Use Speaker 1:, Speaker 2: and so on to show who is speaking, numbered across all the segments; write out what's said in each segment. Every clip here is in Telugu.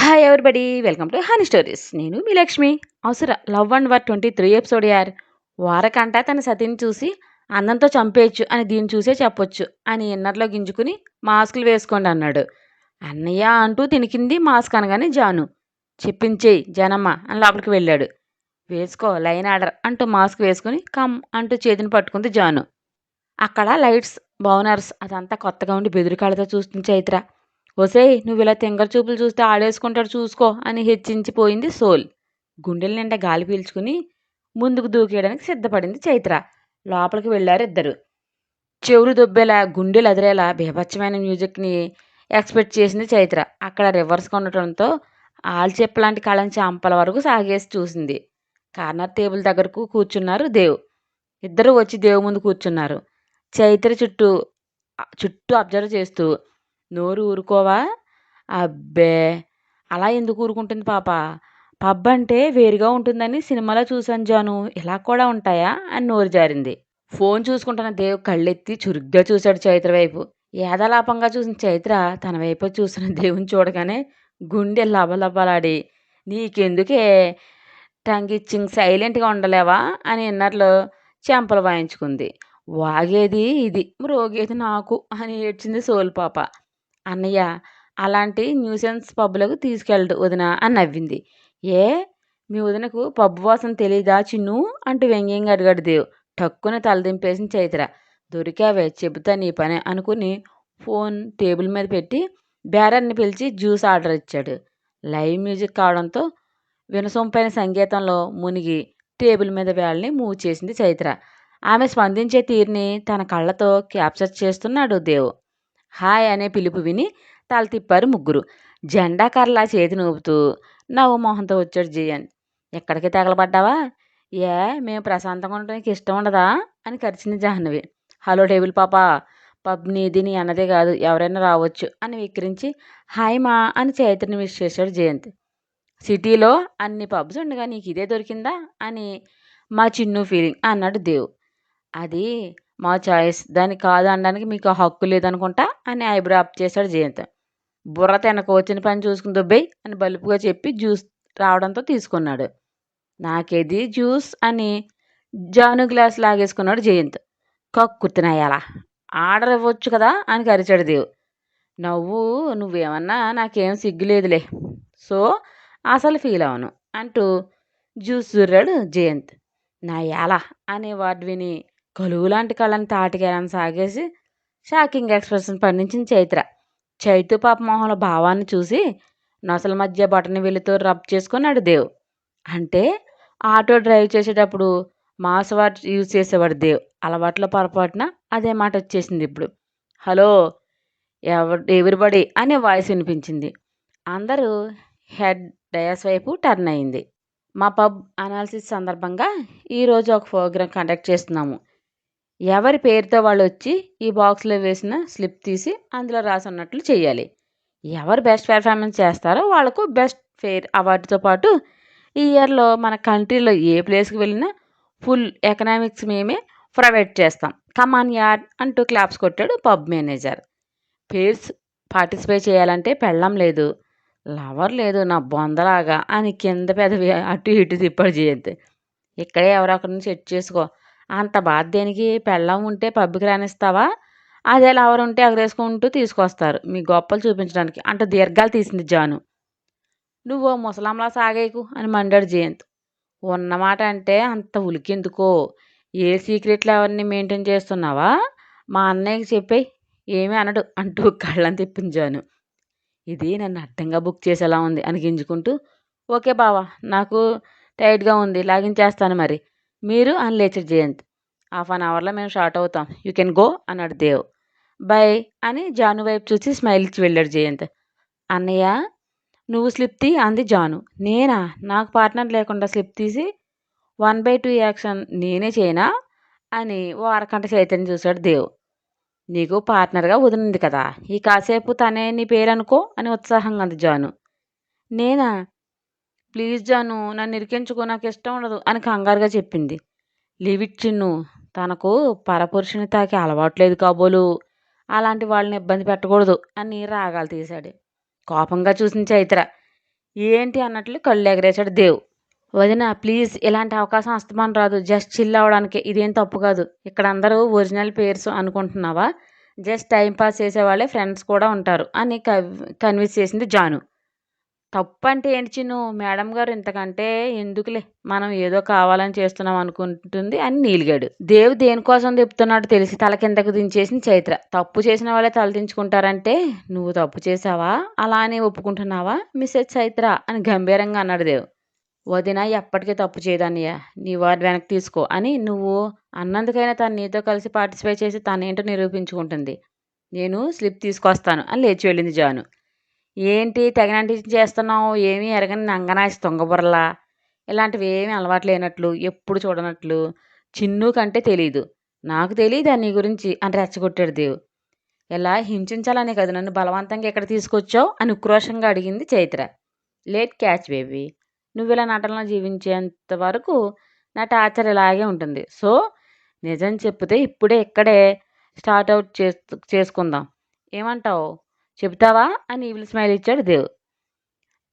Speaker 1: Hi everybody welcome to honey stories. నేను మీ లక్ష్మి. అవసర లవ్ అండ్ వర్ 23 ఎపిసోడ్ యార్. వారకంట తన సతిని చూసి అందంతో చంపేయచ్చు అని దీన్ని చూసే చెప్పొచ్చు అని ఇన్నర్లో గింజుకుని మాస్కులు వేసుకోండి అన్నాడు. అన్నయ్య అంటూ తినికింది మాస్క్ అనగానే జాను. చెప్పించేయి జనమ్మ అని లోపలికి వెళ్ళాడు. వేసుకో లైన్ ఆర్డర్ అంటూ మాస్క్ వేసుకుని కమ్ అంటూ చేతిని పట్టుకుంది జాను. అక్కడ లైట్స్, బౌనర్స్ అదంతా కొత్తగా ఉండి బెదిరికాళ్ళతో చూస్తుంది చైత్ర. ఒసేయ్ నువ్వు ఇలా తింగర చూపులు చూస్తే ఆడేసుకుంటాడు చూసుకో అని హెచ్చించిపోయింది సోల్. గుండెల నిండా గాలి పీల్చుకుని ముందుకు దూకేయడానికి సిద్ధపడింది చైత్ర. లోపలికి వెళ్ళారు ఇద్దరు. చెవులు దొబ్బేలా, గుండెలు అదిరేలా బీభత్సమైన మ్యూజిక్ని ఎక్స్పెక్ట్ చేసింది చైత్ర. అక్కడ రివర్స్గా ఉండటంతో ఆల్చెప్పలాంటి కళం చాంపల వరకు సాగేసి చూసింది. కార్నర్ టేబుల్ దగ్గరకు కూర్చున్నారు దేవ్. ఇద్దరు వచ్చి దేవు ముందు కూర్చున్నారు. చైత్ర చుట్టూ చుట్టూ అబ్జర్వ్ చేస్తూ, నోరు ఊరుకోవా? అబ్బే అలా ఎందుకు ఊరుకుంటుంది పాప? పబ్ అంటే వేరుగా ఉంటుందని సినిమాలో చూశాను జాను, ఇలా కూడా ఉంటాయా అని నోరు జారింది. ఫోన్ చూసుకుంటున్న దేవ్ కళ్ళెత్తి చురుగ్గా చూశాడు చైత్ర వైపు. ఏదలాపంగా చూసిన చైత్ర తన వైపు చూసిన దేవుని చూడగానే గుండె లబలబలాడి, నీకెందుకే టంగిచ్చింగ్ సైలెంట్గా ఉండలేవా అని ఇన్నర్లో చెంపలు వాయించుకుంది. వాగేది ఇది, మ్రోగేది నాకు అని ఏడ్చింది సోల్ పాప. అన్నయ్య అలాంటి న్యూసెన్స్ పబ్బులకు తీసుకెళ్ళడు వదిన అని నవ్వింది. ఏ మీ వదినకు పబ్బు వాసన తెలీదా చిన్ను అంటూ వ్యంగ్యంగా అడిగాడు దేవ్. టక్కున తలదింపేసిన చైత్ర. దొరికావే చెబుతా నీ పని అనుకుని ఫోన్ టేబుల్ మీద పెట్టి బేరర్ని పిలిచి జ్యూస్ ఆర్డర్ ఇచ్చాడు. లైవ్ మ్యూజిక్ కావడంతో వినసొంపైన సంగీతంలో మునిగి టేబుల్ మీద వేళ్ళని మూవ్ చేసింది చైత్ర. ఆమె స్పందించే తీరుని తన కళ్ళతో క్యాప్చర్ చేస్తున్నాడు దేవ్. హాయ్ అనే పిలుపు విని తల తిప్పారు ముగ్గురు. జెండా కర్రలా చేతిని ఊపుతూ నవ్వు మొహంతో వచ్చాడు జయన్. ఎక్కడికి తగలబడ్డావా? ఏ మేము ప్రశాంతంగా ఉండడానికి ఇష్టం ఉండదా అని కరిచింది జాహ్నవి. హలో టేబుల్ పాప, పబ్ నీది నీ అన్నదే కాదు, ఎవరైనా రావచ్చు అని విక్రించి హాయ్ మా అని చైత్రని విష్ చేశాడు జయంత్. సిటీలో అన్ని పబ్స్ ఉండగా నీకు ఇదే దొరికిందా అని మా చిన్ను ఫీలింగ్ అన్నాడు దేవ్. అది మా చాయిస్, దాన్ని కాదు అనడానికి మీకు హక్కు లేదనుకుంటా అని ఐబ్రో అప్ చేశాడు జయంత్. బుర్ర తినక వచ్చిన పని చూసుకుని దుబ్బేయ్ అని బలుపుగా చెప్పి జ్యూస్ రావడంతో తీసుకున్నాడు. నాకేది జ్యూస్ అని జాను గ్లాస్ లాగేసుకున్నాడు జయంత్. కక్కుర్తినయ్యాలా, ఆర్డర్ ఇవ్వచ్చు కదా అని కరిచాడు దేవ్. నువ్వేమన్నా నాకేం సిగ్గులేదులే, సో అసలు ఫీల్ అవను అంటూ జ్యూస్ జుర్రాడు జయంత్. నా ఎలా అనే వర్డ్ విని కలువులాంటి కళ్ళని తాటికేలని సాగేసి షాకింగ్ ఎక్స్ప్రెషన్ పండించింది చైత్ర. చైతు పాప మొహంలో భావాన్ని చూసి నొసల మధ్య బటన్ వెలితో రబ్ చేసుకున్నాడు దేవ్. అంటే ఆటో డ్రైవ్ చేసేటప్పుడు మాస్ వర్డ్ యూజ్ చేసేవాడు దేవ్. అలవాట్లో పొరపాటున అదే మాట వచ్చేసింది ఇప్పుడు. హలో ఎవ్రీబడి అనే వాయిస్ వినిపించింది. అందరూ హెడ్ డయాస్ వైపు టర్న్ అయింది. మా పబ్ అనాలిసిస్ సందర్భంగా ఈరోజు ఒక ప్రోగ్రాం కండక్ట్ చేస్తున్నాము. ఎవరి పేరుతో వాళ్ళు వచ్చి ఈ బాక్స్లో వేసిన స్లిప్ తీసి అందులో రాసి ఉన్నట్లు చేయాలి. ఎవరు బెస్ట్ పెర్ఫార్మెన్స్ చేస్తారో వాళ్లకు బెస్ట్ ఫెయిర్ అవార్డుతో పాటు ఈ ఇయర్లో మన కంట్రీలో ఏ ప్లేస్కి వెళ్ళినా ఫుల్ ఎకనామిక్స్ మేమే ప్రొవైడ్ చేస్తాం. కమాన్ యాడ్ అంటూ క్లాప్స్ కొట్టాడు పబ్ మేనేజర్. పేర్స్ పార్టిసిపేట్ చేయాలంటే పెళ్ళం లేదు, లవర్ లేదు నా బొందలాగా అని కింద పెదవి అటు ఇటు తిప్పాడు జయంత్. ఇక్కడే ఎవరొకరిని సెట్ చేసుకో, అంత బాధ దేనికి? పెళ్ళం ఉంటే పబ్కి రానిస్తావా? అదే లవర్ ఉంటే ఎగరేసుకుంటూ తీసుకొస్తారు మీ గొప్పలు చూపించడానికి అంటూ దీర్ఘాలు తీసింది జాను. నువ్వు ముసలంలా సాగేకు అని మండాడు జయంత్. ఉన్నమాట అంటే అంత ఉలికెందుకో? ఏ సీక్రెట్లు ఎవరిని మెయింటైన్ చేస్తున్నావా? మా అన్నయ్యకి చెప్పేయి, ఏమీ అనడు అంటూ కళ్ళని తిప్పింది జాను. ఇది నన్ను అడ్డంగా బుక్ చేసేలా ఉంది అని గింజుకుంటూ ఓకే బావా నాకు టైట్గా ఉంది లాగించేస్తాను మరి మీరు అని లేచాడు జయంత్. 1/2 అవర్లో మేము షార్ట్ అవుతాం, యూ కెన్ గో అన్నాడు దేవ్. బై అని జాను వైపు చూసి స్మైల్ ఇచ్చి వెళ్ళాడు జయంత్. అన్నయ్య నువ్వు స్లిప్ తీ అంది జాను. నేనా? నాకు పార్ట్నర్ లేకుండా స్లిప్ తీసి 1/2 యాక్షన్ నేనే చేయనా అని ఓ అరకంట చైతన్య చూశాడు దేవ్. నీకు పార్ట్నర్గా వదిలింది కదా, ఈ కాసేపు తనే నీ పేరు అనుకో అని ఉత్సాహంగా అంది జాను. నేనా? ప్లీజ్ జాను నన్ను ఇరికించుకో, నాకు ఇష్టం ఉండదు అని కంగారుగా చెప్పింది. లీవ్ ఇట్ చిన్ను, తనకు పరపురుషుని తాకి అలవాట్లేదు కాబోలు, అలాంటి వాళ్ళని ఇబ్బంది పెట్టకూడదు అని రాగాలు తీశాడు. కోపంగా చూసిన చైత్ర. ఏంటి అన్నట్లు కళ్ళెగరేశాడు దేవ్. వదిన ప్లీజ్ ఇలాంటి అవకాశం అస్తమానం రాదు. జస్ట్ చిల్ అవ్వడానికే. ఇదేం తప్పు కాదు. ఇక్కడ అందరూ ఒరిజినల్ పేర్స్ అనుకుంటున్నావా? జస్ట్ టైం పాస్ చేసేవాళ్ళే ఫ్రెండ్స్ కూడా ఉంటారు అని కన్విన్స్ చేసింది జాను. తప్పంటే ఏంటి చిన్ను? మేడం గారు ఇంతకంటే ఎందుకులే. మనం ఏదో కావాలని చేస్తున్నాం అనుకుంటుంది అని నీలిగాడు. దేవు దేనికోసం చెప్తున్నాడో తెలిసి తల కిందకు దించేసింది చైత్ర. తప్పు చేసిన వాళ్ళే తల దించుకుంటారంటే నువ్వు తప్పు చేసావా? అలా అని ఒప్పుకుంటున్నావా మిసెస్ చైత్ర అని గంభీరంగా అన్నాడు దేవు. వదిన ఎప్పటికీ తప్పు చేయదన్నయ్య. నీ వర్డ్ వెనక్కి తీసుకో అని నువ్వు అన్నందుకైనా తను నీతో కలిసి పార్టిసిపేట్ చేసి తనేంటో నిరూపించుకుంటుంది. నేను స్లిప్ తీసుకొస్తాను అని లేచి వెళ్ళింది జాను. ఏంటి తెగనంటి చేస్తున్నావు? ఏమీ ఎరగని నంగనాచి తుంగబుర్రలా. ఇలాంటివి ఏమీ అలవాటు లేనట్లు, ఎప్పుడు చూడనట్లు. చిన్ను కంటే తెలీదు. నాకు తెలీదా నీ గురించి అని రెచ్చగొట్టాడు దేవు. ఇలా హింసించాలనే కదా నన్ను బలవంతంగా ఇక్కడ తీసుకొచ్చావు అని ఉక్రోషంగా అడిగింది చైత్ర. Late catch baby. నువ్వు ఇలా నటనలో జీవించేంత వరకు నా టార్చర్ ఇలాగే ఉంటుంది. సో నిజం చెప్తే ఇప్పుడే ఇక్కడే స్టార్ట్ అవుట్ చేసుకుందాం. ఏమంటావు? చెప్తావా అని ఈవిల్ స్మైల్ ఇచ్చాడు దేవ్.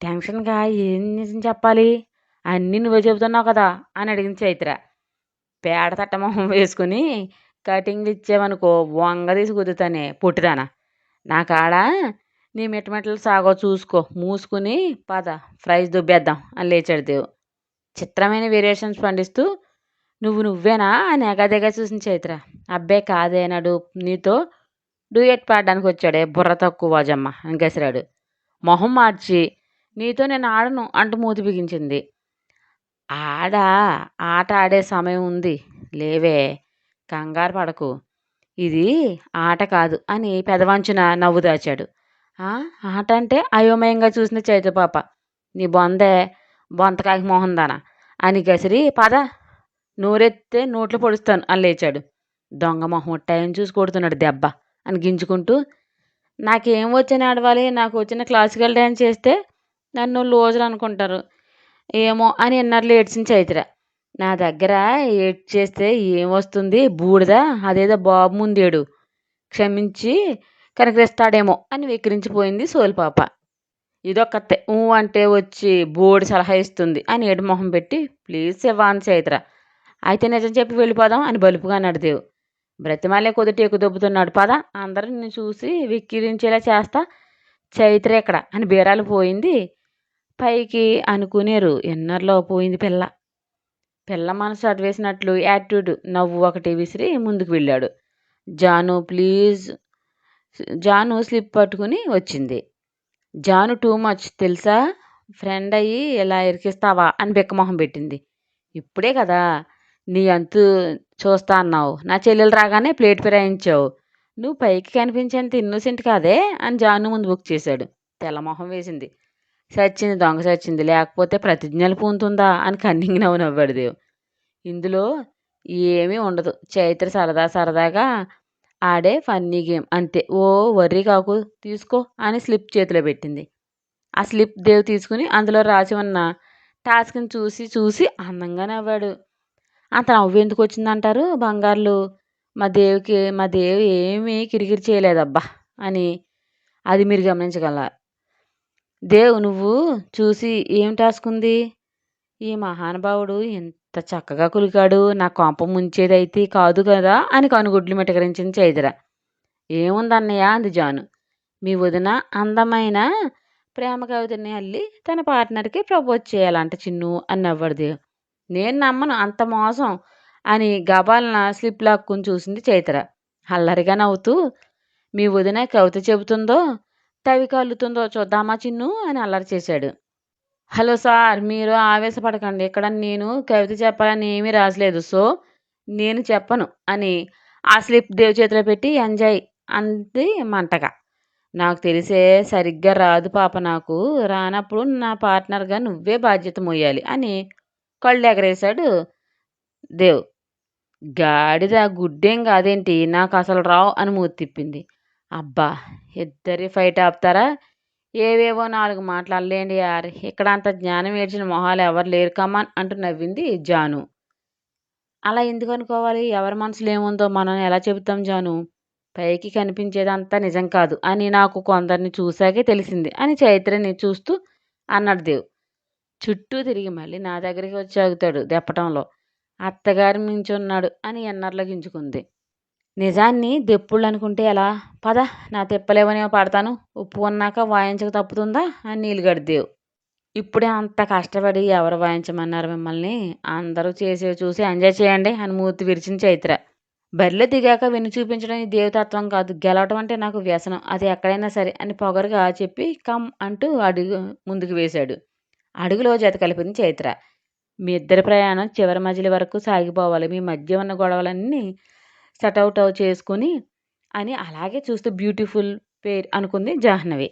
Speaker 1: టెన్షన్గా ఏం నిజం చెప్పాలి? అన్నీ నువ్వే చెబుతున్నావు కదా అని అడిగింది చైత్ర. పేడ తట్ట మొహం వేసుకుని కటింగ్లు ఇచ్చావనుకో వంగ తీసి కుదుతానే పొట్టిదానా. నా కాడ నీ మిట్టమిట్టలు సాగో చూసుకో. మూసుకుని పద ఫ్రైస్ దుబ్బేద్దాం అని లేచాడు దేవ్. చిత్రమైన వేరియేషన్స్ పండిస్తూ నువ్వేనా అని ఎగాదిగా చూసిన చైత్ర. అబ్బే కాదే నడు నీతో డూయట్ పాడడానికి వచ్చాడే బుర్ర తక్కువ వాజమ్మ అని గసిరాడు. మొహం మార్చి నీతో నేను ఆడను అంటూ మూతి బిగించింది. ఆట ఆడే సమయం ఉంది లేవే, కంగారు పడకు. ఇది ఆట కాదు అని పెదవంచున నవ్వు దాచాడు. ఆట అంటే అయోమయంగా చూసిన చైతపాప. నీ బొందే బొంతకాయకి మొహం దానా అని గసిరి పద నోరెత్తే నోట్లో పొడుస్తాను అని లేచాడు. దొంగ మొహం టైం చూసి కొడుతున్నాడు దెబ్బ అని గింజుకుంటూ. నాకేం వచ్చని ఆడవాలి? నాకు వచ్చిన క్లాసికల్ డ్యాన్స్ చేస్తే నన్ను లోజర్ అనుకుంటారు ఏమో అని ఎన్నర్లు ఏడ్చింది చైత్ర. నా దగ్గర ఏడ్ చేస్తే ఏమొస్తుంది బూడిద, అదేదో బాబు ముందేడు క్షమించి కనికరిస్తాడేమో అని వెక్కిరించిపోయింది సోలిపాప. ఇదొక్కతే అంటే వచ్చి బోర్డు సలహా ఇస్తుంది అని ఏడు మొహం పెట్టి ప్లీజ్ శివాన్ చైత్ర అయితే నిజం చెప్పి వెళ్ళిపోదాం అని బలుపుగా అన్నాడు దేవు. బ్రతిమాలే కొద్దిటి ఎక్కుదొబ్బుతున్నాడు. పద అందరూ నిన్ను చూసి విక్కిరించేలా చేస్తా. చైత్ర ఎక్కడ అని బీరాలు పోయింది పైకి అనుకునేరు. ఎన్నర్లో పోయింది పిల్ల. పిల్ల మనసు అటువేసినట్లు యాటిట్యూడ్ నవ్వు ఒకటి విసిరి ముందుకు వెళ్ళాడు. జాను స్లిప్ పట్టుకుని వచ్చింది. జాను టూ మచ్ తెలుసా? ఫ్రెండ్ అయ్యి ఇలా ఇరికిస్తావా అని బిక్కమొహం పెట్టింది. ఇప్పుడే కదా నీ అంతు చూస్తా అన్నావు. నా చెల్లెలు రాగానే ప్లేట్ ఫిరాయించావు. నువ్వు పైకి కనిపించేంత ఇన్నోసెంట్ కాదే అని జాను ముందు బుక్ చేశాడు. తెల్లమొహం వేసింది. సచ్చింది దొంగ సచ్చింది, లేకపోతే ప్రతిజ్ఞలు పూనుతుందా అని కన్నింగ్ నవ్వాడు దేవు. ఇందులో ఏమీ ఉండదు. చైత్ర సరదాగా ఆడే ఫన్నీ గేమ్ అంతే. ఓ వర్రీ కాకు, తీసుకో అని స్లిప్ చేతిలో పెట్టింది. ఆ స్లిప్ దేవ్ తీసుకుని అందులో రాసి ఉన్న టాస్క్ని చూసి అందంగా నవ్వాడు. అంత నవ్వు ఎందుకు వచ్చిందంటారు బంగారులు? మా దేవి ఏమీ కిరికిరి చేయలేదబ్బా అని. అది మీరు గమనించగల. దేవ్ నువ్వు చూసి ఏం టాస్క్ ఉంది? ఈ మహానుభావుడు ఎంత చక్కగా కులికాడు. నా కొంప ముంచేదైతే కాదు కదా అని కనుగుడ్లు మిటకరించింది చైత్ర. ఏముందన్నయ్య అంది జాను. మీ వదిన అందమైన ప్రేమ కవితని అల్లి తన పార్ట్నర్కి ప్రపోజ్ చేయాలంట చిన్ను అని నవ్వాడు దేవ్. నేను నమ్మను అంత మోసం అని గబాలన స్లిప్ లాక్కుని చూసింది చైత్ర. అల్లరిగా నవ్వుతూ మీ వదిన కవిత చెబుతుందో తవిక అల్లుతుందో చూద్దామా చిన్ను అని అల్లరి చేశాడు. హలో సార్, మీరు ఆవేశపడకండి. ఇక్కడ నేను కవిత చెప్పాలని ఏమీ రాసలేదు. సో నేను చెప్పను అని ఆ స్లిప్ దేవ్ చేతిలో పెట్టి ఎంజాయ్ అంది మంటగా. నాకు తెలిసే సరిగ్గా రాదు పాప. నాకు రానప్పుడు నా పార్ట్నర్గా నువ్వే బాధ్యత మోయాలి అని కళ్ళు ఎగరేశాడు దేవ్. గాడిద గుడ్డేం కాదేంటి, నాకు అసలు రావు అని మూతి తిప్పింది. అబ్బా ఇద్దరి ఫైట్ ఆపుతారా? ఏవేవో 4 మాట్లాడలేండి యార్. ఇక్కడ అంత జ్ఞానం ఏడ్చిన మొహాలు ఎవరు లేరు కమాన్ అంటూ నవ్వింది జాను. అలా ఎందుకు అనుకోవాలి? ఎవరి మనసులో ఏముందో మనం ఎలా చెబుతాం జాను? పైకి కనిపించేదంతా నిజం కాదు అని నాకు కొందరిని చూశాకే తెలిసింది అని చైత్రని చూస్తూ అన్నాడు దేవ్. చుట్టూ తిరిగి మళ్ళీ నా దగ్గరికి వచ్చి ఆగుతాడు దెప్పటంలో. అత్తగారు మించున్నాడు అని ఎన్నర్లో గింజుకుంది. నిజాన్ని దెప్పుళ్ళనుకుంటే ఎలా? పద నా తిప్పలేవనేమో పడతాను. ఉప్పు ఉన్నాక వాయించక తప్పుతుందా? అని నీలుగడు దేవ్. ఇప్పుడే అంత కష్టపడి ఎవరు వాయించమన్నారు మిమ్మల్ని? అందరూ చేసేవి చూసి ఎంజాయ్ చేయండి అని మూతి విరిచింది చైత్ర. బరిలో దిగాక వెన్ను చూపించడం ఈ దేవతత్వం కాదు. గెలవటం అంటే నాకు వ్యసనం. అది ఎక్కడైనా సరే అని పొగరుగా చెప్పి కమ్ అంటూ అడుగు ముందుకు వేశాడు. అడుగులో జత కలిపింది చైత్ర. మీ ఇద్దరి ప్రయాణం చివరి మజిలీ వరకు సాగిపోవాలి. మీ మధ్య ఉన్న గొడవలన్నీ సెటౌట్ చేసుకుని అని అలాగే చూస్తూ బ్యూటిఫుల్ పేర్ అనుకుంది జాహ్నవి.